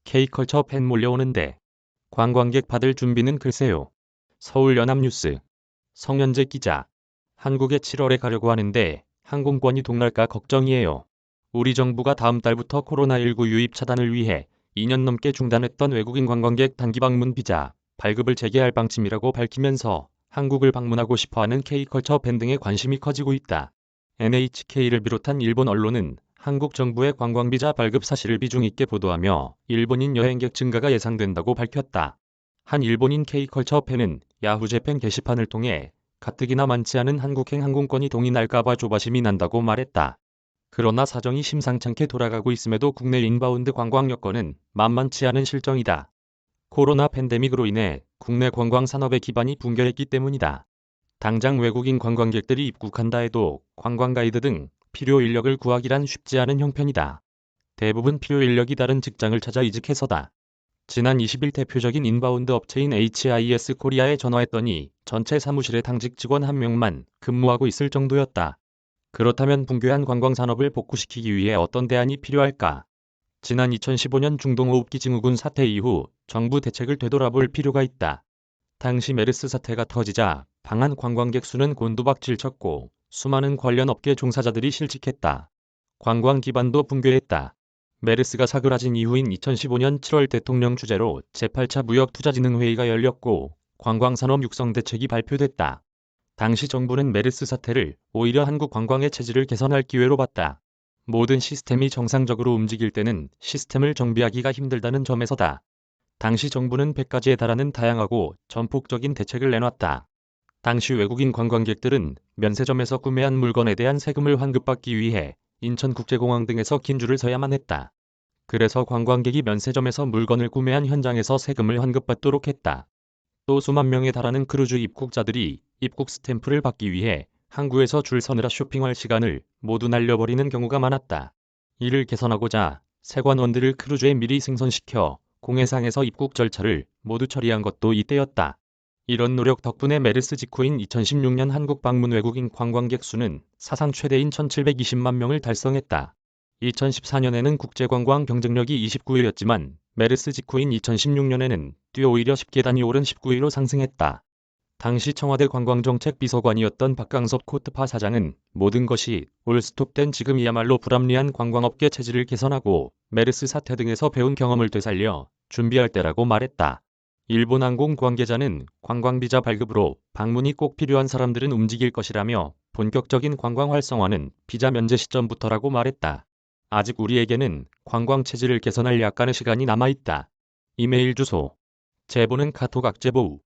K컬처 팬 몰려오는데 관광객 받을 준비는 글쎄요. 서울연합뉴스 성현재 기자. 한국에 7월에 가려고 하는데 항공권이 동날까 걱정이에요. 우리 정부가 다음 달부터 코로나19 유입 차단을 위해 2년 넘게 중단했던 외국인 관광객 단기 방문 비자 발급을 재개할 방침이라고 밝히면서 한국을 방문하고 싶어하는 K컬처 팬 등의 관심이 커지고 있다. NHK를 비롯한 일본 언론은 한국 정부의 관광비자 발급 사실을 비중 있게 보도하며 일본인 여행객 증가가 예상된다고 밝혔다. 한 일본인 K컬처 팬은 야후 재팬 게시판을 통해 가뜩이나 많지 않은 한국행 항공권이 동인할까봐 조바심이 난다고 말했다. 그러나 사정이 심상찮게 돌아가고 있음에도 국내 인바운드 관광 여건은 만만치 않은 실정이다. 코로나 팬데믹으로 인해 국내 관광 산업의 기반이 붕괴했기 때문이다. 당장 외국인 관광객들이 입국한다 해도 관광 가이드 등 필요 인력을 구하기란 쉽지 않은 형편이다. 대부분 필요 인력이 다른 직장을 찾아 이직해서다. 지난 20일 대표적인 인바운드 업체인 HIS 코리아에 전화했더니 전체 사무실에 당직 직원 1명만 근무하고 있을 정도였다. 그렇다면 붕괴한 관광산업을 복구시키기 위해 어떤 대안이 필요할까? 지난 2015년 중동호흡기 증후군 사태 이후 정부 대책을 되돌아볼 필요가 있다. 당시 메르스 사태가 터지자 방한 관광객 수는 곤두박질쳤고 수많은 관련 업계 종사자들이 실직했다. 관광 기반도 붕괴했다. 메르스가 사그라진 이후인 2015년 7월 대통령 주재로 제8차 무역투자진흥회의가 열렸고 관광산업 육성 대책이 발표됐다. 당시 정부는 메르스 사태를 오히려 한국 관광의 체질을 개선할 기회로 봤다. 모든 시스템이 정상적으로 움직일 때는 시스템을 정비하기가 힘들다는 점에서다. 당시 정부는 100가지에 달하는 다양하고 전폭적인 대책을 내놨다. 당시 외국인 관광객들은 면세점에서 구매한 물건에 대한 세금을 환급받기 위해 인천국제공항 등에서 긴 줄을 서야만 했다. 그래서 관광객이 면세점에서 물건을 구매한 현장에서 세금을 환급받도록 했다. 또 수만 명에 달하는 크루즈 입국자들이 입국 스탬프를 받기 위해 항구에서 줄 서느라 쇼핑할 시간을 모두 날려버리는 경우가 많았다. 이를 개선하고자 세관원들을 크루즈에 미리 승선시켜 공해상에서 입국 절차를 모두 처리한 것도 이때였다. 이런 노력 덕분에 메르스 직후인 2016년 한국 방문 외국인 관광객 수는 사상 최대인 1720만 명을 달성했다. 2014년에는 국제관광 경쟁력이 29위였지만 메르스 직후인 2016년에는 오히려 10계단이 오른 19위로 상승했다. 당시 청와대 관광정책 비서관이었던 박강섭 코트파 사장은 모든 것이 올스톱된 지금이야말로 불합리한 관광업계 체질을 개선하고 메르스 사태 등에서 배운 경험을 되살려 준비할 때라고 말했다. 일본 항공 관계자는 관광비자 발급으로 방문이 꼭 필요한 사람들은 움직일 것이라며 본격적인 관광 활성화는 비자 면제 시점부터라고 말했다. 아직 우리에게는 관광 체질을 개선할 약간의 시간이 남아있다. 이메일 주소. 제보는 카톡 악제보우